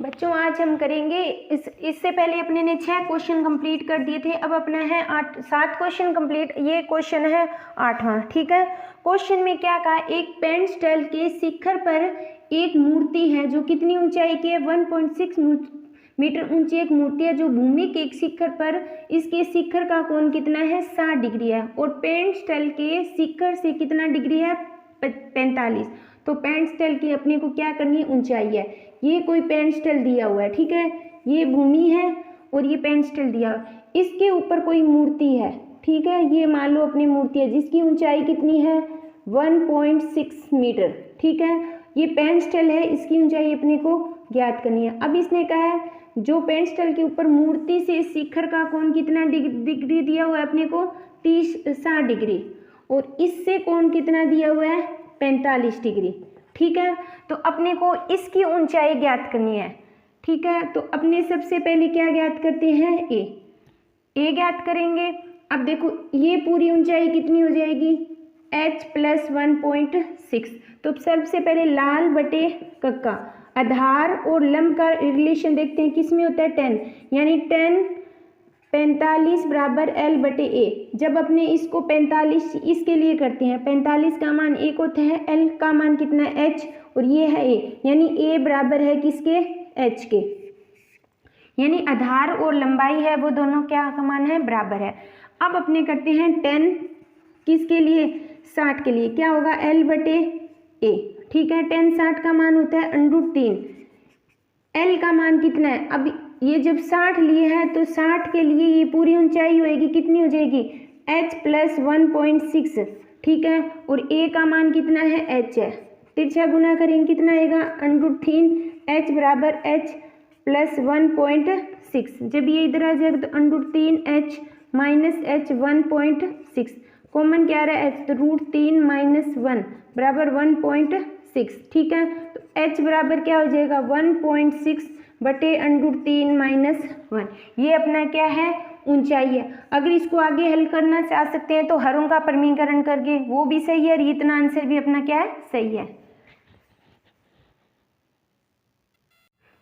बच्चों आज हम करेंगे इससे पहले अपने ने 6 क्वेश्चन कंप्लीट कर दिए थे। अब अपना है 7 क्वेश्चन कंप्लीट। ये क्वेश्चन है 8वां। ठीक है, क्वेश्चन में क्या कहा, एक पेंटस्टल के शिखर पर एक मूर्ति है जो कितनी ऊंचाई की है, 1.6 मीटर ऊंची एक मूर्ति है जो भूमि के एक शिखर पर, इसके शिखर का कोण कितना है, 60 डिग्री है और पेंटस्टल के शिखर से कितना डिग्री है, 45। तो पेंटस्टल की अपने को क्या करनी है, ऊंचाई है। ये कोई पेंटस्टल दिया हुआ है, ठीक है, ये भूमि है और ये पेंटस्टल दिया हुआ है। इसके ऊपर कोई मूर्ति है, ठीक है, ये मान लो अपनी मूर्ति है जिसकी ऊंचाई कितनी है, 1.6 मीटर। ठीक है, ये पेंटस्टल है, इसकी ऊंचाई अपने को ज्ञात करनी है। अब इसने कहा है जो पेंटस्टल के ऊपर मूर्ति से शिखर का कोण कितना डिग्री दिया हुआ है अपने को, 60 डिग्री और इससे कोण कितना दिया हुआ है, 45 डिग्री। ठीक है, तो अपने को इसकी ऊंचाई ज्ञात करनी है। ठीक है, तो अपने सबसे पहले क्या ज्ञात करते हैं, ए ज्ञात करेंगे। अब देखो ये पूरी ऊंचाई कितनी हो जाएगी, h + 1.6। तो सबसे पहले लाल बटे कक्का, आधार और लंब का रिलेशन देखते हैं किस में होता है, 10, यानी 10 45 बराबर L बटे A। जब अपने इसको 45 इसके लिए करते हैं, 45 का मान 1 होता है, L का मान कितना है, H, और ये है A, यानी A बराबर है किसके, H के, यानी आधार और लंबाई है वो दोनों क्या का मान है, बराबर है। अब अपने करते हैं 10 किसके लिए, 60 के लिए, क्या होगा, L बटे A। ठीक है, 10 60 का मान होता है √3, L का मान कितना है, अब ये जब 60 लिए हैं तो 60 के लिए ये पूरी ऊंचाई होएगी कितनी हो जाएगी, h + 1.6। ठीक है, और a का मान कितना है, h है, तिरछा गुना करेंगे कितना आएगा, √3, h बराबर h + 1.6। जब ये इधर आ जाएगा तो √3 h - h 1.6, कॉमन क्या रहा है, h, तो √3 - 1 बराबर 1.6। ठीक है, तो h बराबर क्या हो जाएगा, 1.6 बटे √3 - 1। ये अपना क्या है, ऊंचाई है। अगर इसको आगे हल करना चाह सकते हैं तो हरों का परमीकरण करके वो भी सही है और इतना आंसर भी अपना क्या है, सही है।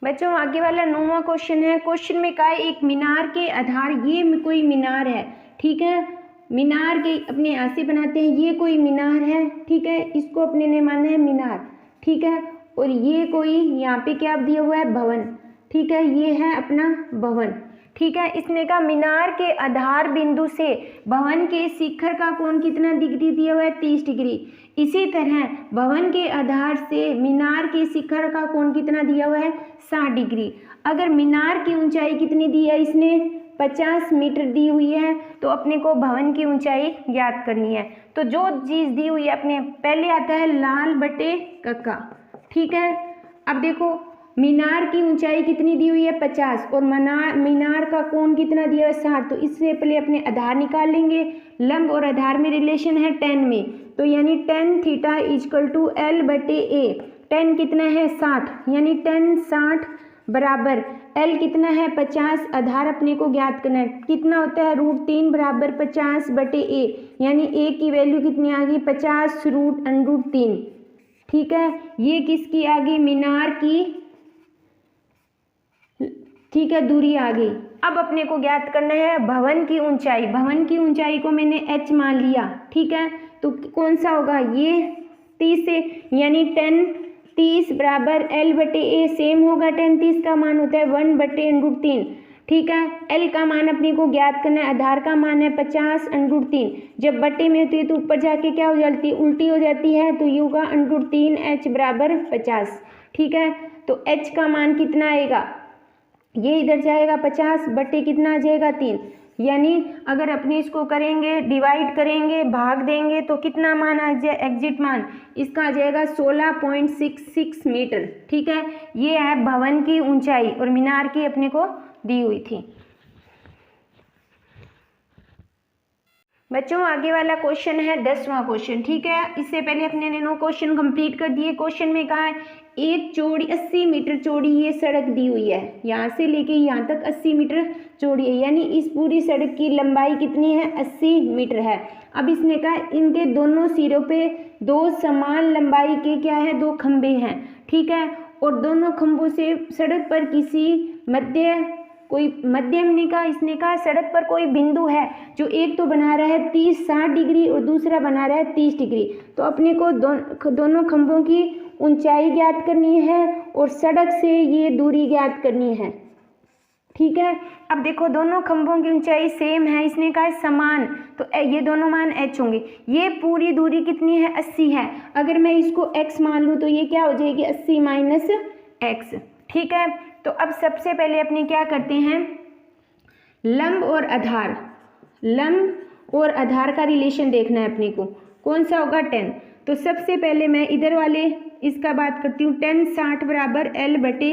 बच्चों आगे वाला 9वां क्वेश्चन है। क्वेश्चन में कहा है एक मीनार के आधार, ये कोई मीनार है, ठीक है, मीनार के अपने यहाँ से बनाते हैं, ये कोई मीनार है, ठीक है, इसको अपने ने माना है मीनार। ठीक है, और ये कोई यहाँ पे क्या दिया हुआ है, भवन। ठीक है, ये है अपना भवन। ठीक है, इसने कहा मीनार के आधार बिंदु से भवन के शिखर का कोण कितना डिग्री दिया हुआ है, 30 डिग्री। इसी तरह भवन के आधार से मीनार के शिखर का कोण कितना दिया हुआ है, 60 डिग्री। अगर मीनार की ऊंचाई कितनी दी है इसने, 50 मीटर दी हुई है, तो अपने को भवन की ऊंचाई ज्ञात करनी है। तो जो चीज़ दी हुई है अपने पहले आता है लाल बटे कक्का। ठीक है, अब देखो मीनार की ऊंचाई कितनी दी हुई है, 50, और मीनार का कोण कितना दिया है, 60। तो इससे पहले अपने आधार निकाल लेंगे, लंब और आधार में रिलेशन है 10 में, तो यानी tan θ = L बटे A। 10 कितना है, 60, यानी tan 60 बराबर L कितना है, 50, आधार अपने को ज्ञात करना है, कितना होता है, √3 बराबर 50 बटे A, यानी A की वैल्यू कितनी आ गई, 50 √3। ठीक है, ये किसकी आ गई, मीनार की, ठीक है, दूरी आ गई। अब अपने को ज्ञात करना है भवन की ऊंचाई। भवन की ऊंचाई को मैंने h मान लिया, ठीक है, तो कौन सा होगा, ये 30 से, यानी 10 30 बराबर L बटे A, सेम होगा, 10 30 का मान होता है 1 बटे √3। ठीक है, L का मान अपने को ज्ञात करना है, आधार का मान है 50 √3। जब बटे में होती है तो ऊपर जाके क्या हो जाती है, उल्टी हो जाती है, तो ये होगा √3 h बराबर 50। ठीक है, तो h का मान कितना आएगा, ये इधर जाएगा 50 बटे कितना आ जाएगा, 3, यानी अगर अपने इसको करेंगे डिवाइड करेंगे भाग देंगे तो कितना मान आ जाए, एग्जिट मान इसका आ जाएगा 16.66 मीटर। ठीक है, ये है भवन की ऊंचाई और मीनार की अपने को दी हुई थी। बच्चों आगे वाला क्वेश्चन है 10वां क्वेश्चन। ठीक है, इससे पहले अपने ने 9 क्वेश्चन कंप्लीट कर दिए। क्वेश्चन में कहा है एक चौड़ी 80 मीटर चौड़ी ये सड़क दी हुई है, यहाँ से लेके यहाँ तक 80 मीटर चौड़ी है, यानी इस पूरी सड़क की लंबाई कितनी है, 80 मीटर है। अब इसने कहा इनके दोनों सिरों पे 2 समान लंबाई के क्या है, 2 खंभे हैं। ठीक है, और दोनों खंभों से सड़क पर कोई मध्यम इसने कहा सड़क पर कोई बिंदु है जो एक तो बना रहा है 60 डिग्री और दूसरा बना रहा है 30 डिग्री। तो अपने को दोनों खंभों की ऊंचाई ज्ञात करनी है और सड़क से ये दूरी ज्ञात करनी है। ठीक है, अब देखो दोनों खंभों की ऊंचाई सेम है, इसने कहा समान, तो ये दोनों मान h होंगे। ये पूरी दूरी कितनी है 80 है। अगर मैं इसको x मान लूँ तो ये क्या हो जाएगी 80 माइनस x। ठीक है, तो अब सबसे पहले अपने क्या करते हैं, लंब और आधार का रिलेशन देखना है अपने को, कौन सा होगा 10। तो सबसे पहले मैं इधर वाले इसका बात करती हूँ, 10 60 बराबर L/A।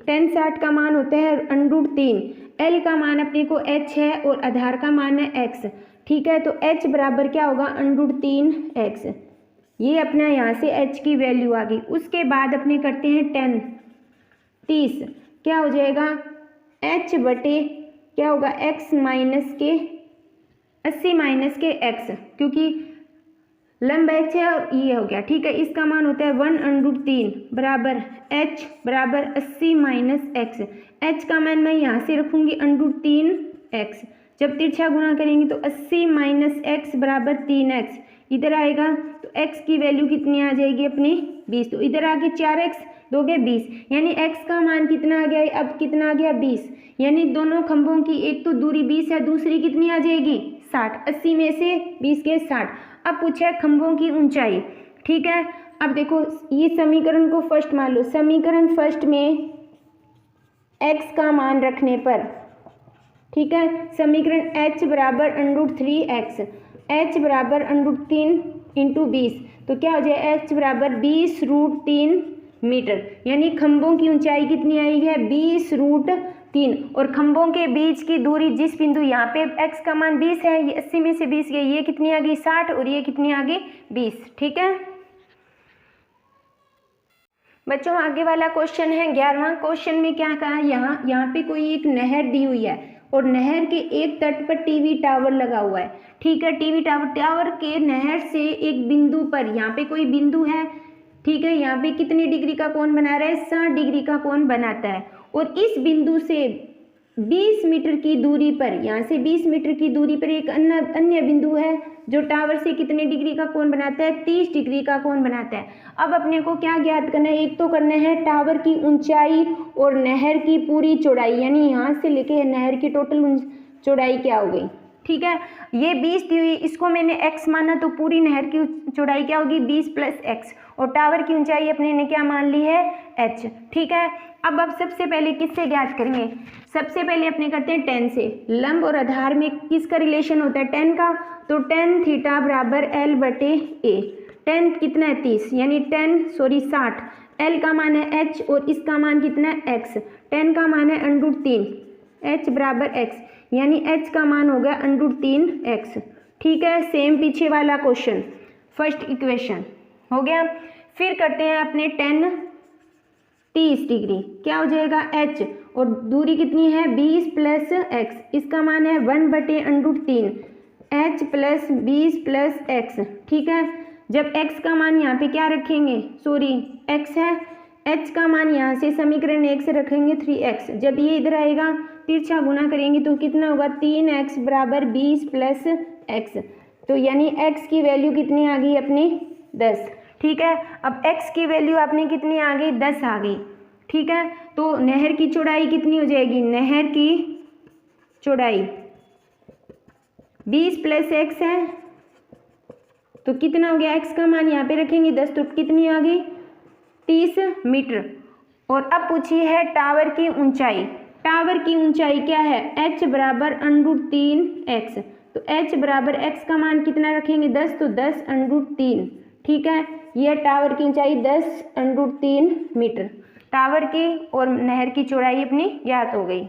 10 60 का मान होता है √3, L का मान अपने को h है और आधार का मान है x। ठीक है, तो h बराबर क्या होगा √3x। ये अपना यहाँ से h की वैल्यू आ गई। उसके बाद अपने करते हैं 10 30, क्या हो जाएगा h बटे क्या होगा x माइनस के 80 माइनस के x, क्योंकि लंब h है और ये हो गया। ठीक है, इसका मान होता है 1/3 बराबर h बराबर 80 माइनस x। h का मान मैं यहाँ से रखूँगी √3x, जब तिरछा गुणा करेंगे तो 80 माइनस x बराबर 3x, इधर आएगा तो x की वैल्यू कितनी आ जाएगी अपनी 20। तो इधर आगे 4x दोगे 20, यानी x का मान कितना आ गया, अब कितना आ गया 20, यानी दोनों खंभों की एक तो दूरी 20 है, दूसरी कितनी आ जाएगी 60। 80 में से 20 के 60। अब पूछा है खंभों की ऊंचाई। ठीक है, अब देखो ये समीकरण को फर्स्ट मान लो। समीकरण फर्स्ट में x का मान रखने पर, ठीक है, समीकरण h बराबर √3x, h बराबर √3 इंटू 20, तो क्या हो जाए h बराबर 20√3 मीटर, यानी खंभों की ऊंचाई कितनी आई है 20√3। और खंभों के बीच की दूरी, जिस बिंदु यहाँ पे x का मान 20 है, ये 80 में से 20 गई, ये कितनी आ गई 60 और ये कितनी आ गई 20। ठीक है बच्चों, आगे वाला क्वेश्चन है 11वां। क्वेश्चन में क्या कहा है, यहाँ पे कोई एक नहर दी हुई है और नहर के एक तट पर टीवी टावर लगा हुआ है। ठीक है, टीवी टावर के नहर से एक बिंदु पर, यहाँ पे कोई बिंदु है, ठीक है, यहाँ पे कितनी डिग्री का कोण बना रहा है 60 डिग्री का कोण बनाता है। और इस बिंदु से 20 मीटर की दूरी पर, यहाँ से 20 मीटर की दूरी पर एक अन्य बिंदु है जो टावर से कितने डिग्री का कोण बनाता है 30 डिग्री का कोण बनाता है। अब अपने को क्या ज्ञात करना है, एक तो करना है टावर की ऊंचाई और नहर की पूरी चौड़ाई, यानी यहाँ से लेके नहर की टोटल चौड़ाई क्या हो गई। ठीक है, ये 20 दी हुई, इसको मैंने x माना, तो पूरी नहर की चौड़ाई क्या होगी 20 + x, और टावर की ऊंचाई अपने ने क्या मान ली है h। ठीक है, अब सबसे पहले किससे ज्ञात करेंगे, सबसे पहले अपने करते हैं 10 से। लंब और आधार में किसका रिलेशन होता है 10 का, तो tan थीटा बराबर L/A। 10 कितना है 30, यानी 60, L का मान है h और इसका मान कितना है x। 10 का मान है √3, h बराबर x, यानी h का मान हो गया √3x। ठीक है, सेम पीछे वाला क्वेश्चन, फर्स्ट इक्वेशन हो गया। फिर करते हैं अपने 10 30 डिग्री, क्या हो जाएगा h, और दूरी कितनी है 20 + x, इसका मान है 1/√3 h + 20 + x। ठीक है, जब x का मान यहाँ पे क्या रखेंगे, x है, h का मान यहाँ से समीकरण 1 से रखेंगे 3x, जब ये इधर आएगा तिरछा गुना करेंगे तो कितना होगा 3x बराबर 20 + x, तो यानी x की वैल्यू कितनी आ गई अपनी 10। ठीक है, अब x की वैल्यू अपनी कितनी आ गई 10 आ गई। ठीक है, तो नहर की चौड़ाई कितनी हो जाएगी, नहर की चौड़ाई 20 + x है, तो कितना हो गया, x का मान यहाँ पे रखेंगे 10, तो कितनी आ गई 30 मीटर। और अब पूछी है टावर की ऊंचाई। टावर की ऊंचाई क्या है, h बराबर √3x, तो h बराबर x का मान कितना रखेंगे 10, तो 10√3। ठीक है, यह टावर की ऊंचाई 10√3 मीटर। टावर की और नहर की चौड़ाई अपनी ज्ञात हो गई।